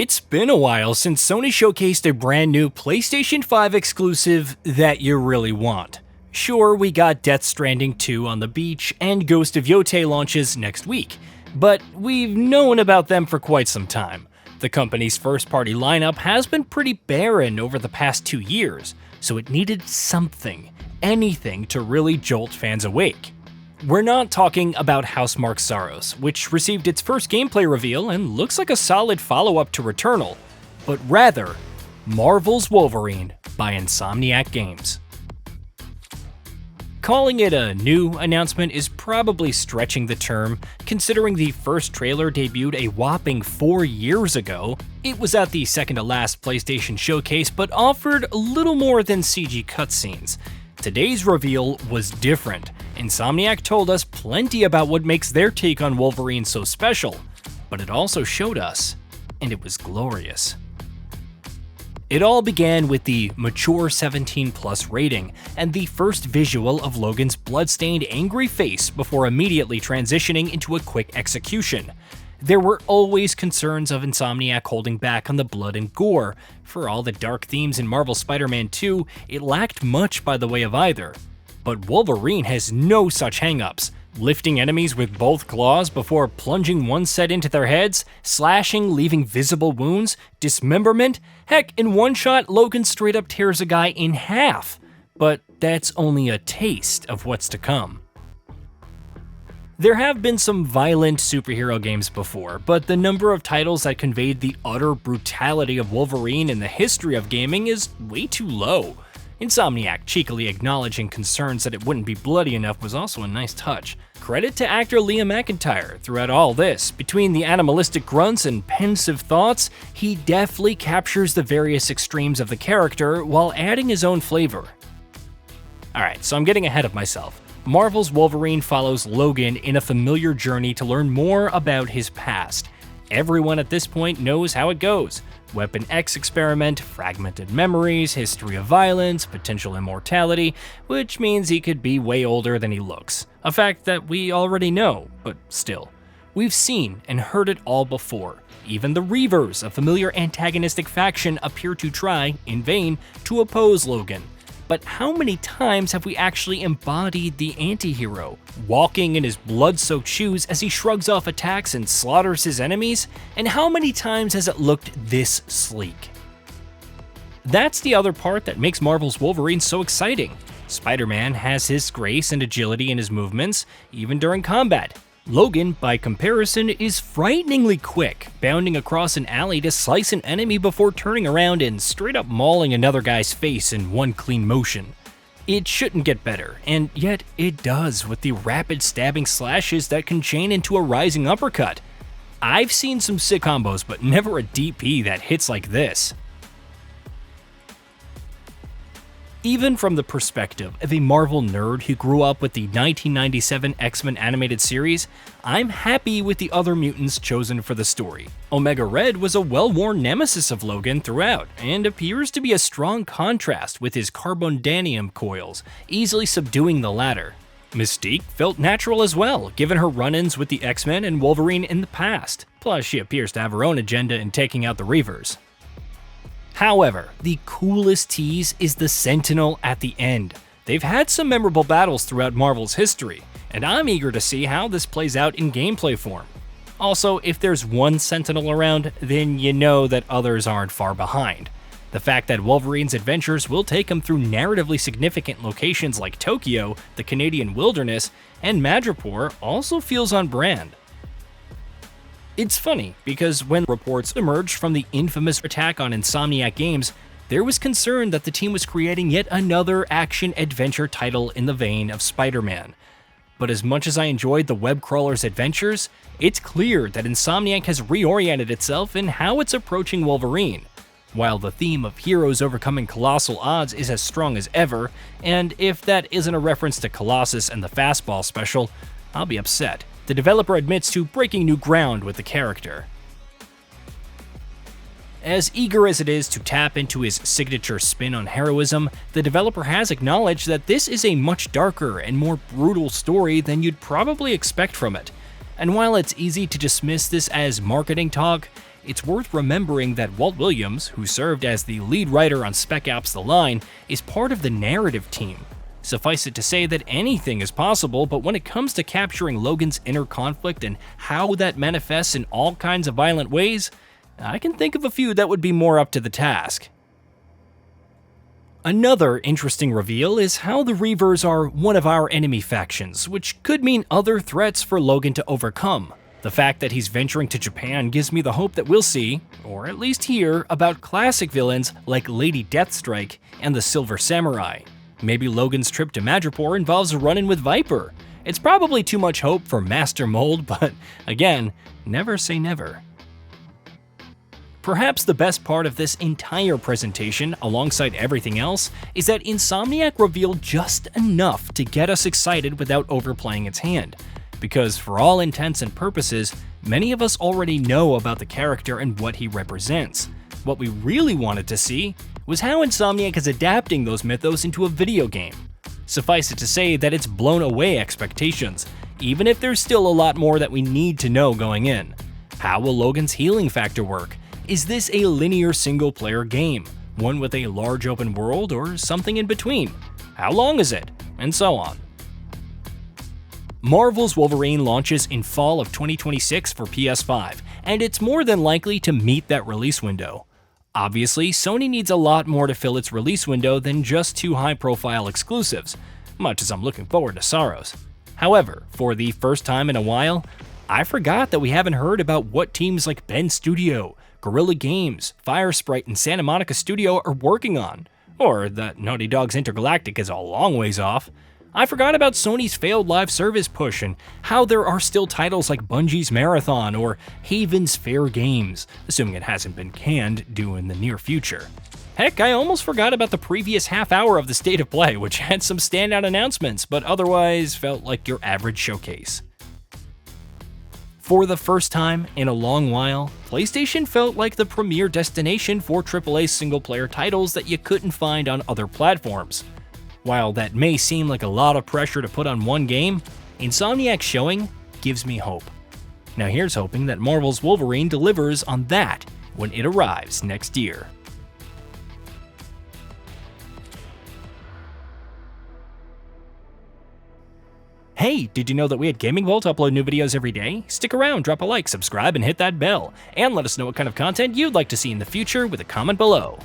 It's been a while since Sony showcased a brand new PlayStation 5 exclusive that you really want. Sure, we got Death Stranding 2 on the beach and Ghost of Yotei launches next week, but we've known about them for quite some time. The company's first-party lineup has been pretty barren over the past 2 years, so it needed something, anything to really jolt fans awake. We're not talking about Housemarque Saros, which received its first gameplay reveal and looks like a solid follow-up to Returnal, but rather, Marvel's Wolverine by Insomniac Games. Calling it a new announcement is probably stretching the term, considering the first trailer debuted a whopping 4 years ago. It was at the second-to-last PlayStation showcase, but offered a little more than CG cutscenes. Today's reveal was different. Insomniac told us plenty about what makes their take on Wolverine so special, but it also showed us, and it was glorious. It all began with the mature 17+ rating and the first visual of Logan's bloodstained, angry face before immediately transitioning into a quick execution. There were always concerns of Insomniac holding back on the blood and gore. For all the dark themes in Marvel's Spider-Man 2, it lacked much by the way of either. But Wolverine has no such hang-ups, lifting enemies with both claws before plunging one set into their heads, slashing, leaving visible wounds, dismemberment. Heck, in one shot, Logan straight up tears a guy in half. But that's only a taste of what's to come. There have been some violent superhero games before, but the number of titles that conveyed the utter brutality of Wolverine in the history of gaming is way too low. Insomniac cheekily acknowledging concerns that it wouldn't be bloody enough was also a nice touch. Credit to actor Liam McIntyre throughout all this. Between the animalistic grunts and pensive thoughts, he deftly captures the various extremes of the character while adding his own flavor. Alright, so I'm getting ahead of myself. Marvel's Wolverine follows Logan in a familiar journey to learn more about his past. Everyone at this point knows how it goes. Weapon X experiment, fragmented memories, history of violence, potential immortality, which means he could be way older than he looks. A fact that we already know, but still. We've seen and heard it all before. Even the Reavers, a familiar antagonistic faction, appear to try, in vain, to oppose Logan. But how many times have we actually embodied the anti-hero, walking in his blood-soaked shoes as he shrugs off attacks and slaughters his enemies? And how many times has it looked this sleek? That's the other part that makes Marvel's Wolverine so exciting. Spider-Man has his grace and agility in his movements, even during combat. Logan, by comparison, is frighteningly quick, bounding across an alley to slice an enemy before turning around and straight up mauling another guy's face in one clean motion. It shouldn't get better, and yet it does with the rapid stabbing slashes that can chain into a rising uppercut. I've seen some sick combos, but never a DP that hits like this. Even from the perspective of a Marvel nerd who grew up with the 1997 X-Men animated series, I'm happy with the other mutants chosen for the story. Omega Red was a well-worn nemesis of Logan throughout, and appears to be a strong contrast with his carbondanium coils, easily subduing the latter. Mystique felt natural as well, given her run-ins with the X-Men and Wolverine in the past, plus she appears to have her own agenda in taking out the Reavers. However, the coolest tease is the Sentinel at the end. They've had some memorable battles throughout Marvel's history, and I'm eager to see how this plays out in gameplay form. Also, if there's one Sentinel around, then you know that others aren't far behind. The fact that Wolverine's adventures will take him through narratively significant locations like Tokyo, the Canadian wilderness, and Madripoor also feels on brand. It's funny, because when reports emerged from the infamous attack on Insomniac Games, there was concern that the team was creating yet another action-adventure title in the vein of Spider-Man. But as much as I enjoyed the web crawler's adventures, it's clear that Insomniac has reoriented itself in how it's approaching Wolverine. While the theme of heroes overcoming colossal odds is as strong as ever, and if that isn't a reference to Colossus and the Fastball special, I'll be upset. The developer admits to breaking new ground with the character. As eager as it is to tap into his signature spin on heroism, the developer has acknowledged that this is a much darker and more brutal story than you'd probably expect from it. And while it's easy to dismiss this as marketing talk, it's worth remembering that Walt Williams, who served as the lead writer on Spec Ops: The Line, is part of the narrative team. Suffice it to say that anything is possible, but when it comes to capturing Logan's inner conflict and how that manifests in all kinds of violent ways, I can think of a few that would be more up to the task. Another interesting reveal is how the Reavers are one of our enemy factions, which could mean other threats for Logan to overcome. The fact that he's venturing to Japan gives me the hope that we'll see, or at least hear, about classic villains like Lady Deathstrike and the Silver Samurai. Maybe Logan's trip to Madripoor involves a run-in with Viper. It's probably too much hope for Master Mold, but again, never say never. Perhaps the best part of this entire presentation, alongside everything else, is that Insomniac revealed just enough to get us excited without overplaying its hand. Because for all intents and purposes, many of us already know about the character and what he represents. What we really wanted to see was how Insomniac is adapting those mythos into a video game. Suffice it to say that it's blown away expectations, even if there's still a lot more that we need to know going in. How will Logan's healing factor work? Is this a linear single-player game, one with a large open world, or something in between? How long is it? And so on. Marvel's Wolverine launches in fall of 2026 for PS5, and it's more than likely to meet that release window. Obviously, Sony needs a lot more to fill its release window than just 2 high-profile exclusives, much as I'm looking forward to Saros. However, for the first time in a while, I forgot that we haven't heard about what teams like Bend Studio, Guerrilla Games, Firesprite, and Santa Monica Studio are working on, or that Naughty Dog's Intergalactic is a long ways off. I forgot about Sony's failed live service push and how there are still titles like Bungie's Marathon or Haven's Fairgames, assuming it hasn't been canned due in the near future. Heck, I almost forgot about the previous half hour of the State of Play, which had some standout announcements, but otherwise felt like your average showcase. For the first time in a long while, PlayStation felt like the premier destination for AAA single-player titles that you couldn't find on other platforms. While that may seem like a lot of pressure to put on one game, Insomniac's showing gives me hope. Now here's hoping that Marvel's Wolverine delivers on that when it arrives next year. Hey, did you know that we at GamingBolt upload new videos every day? Stick around, drop a like, subscribe, and hit that bell. And let us know what kind of content you'd like to see in the future with a comment below.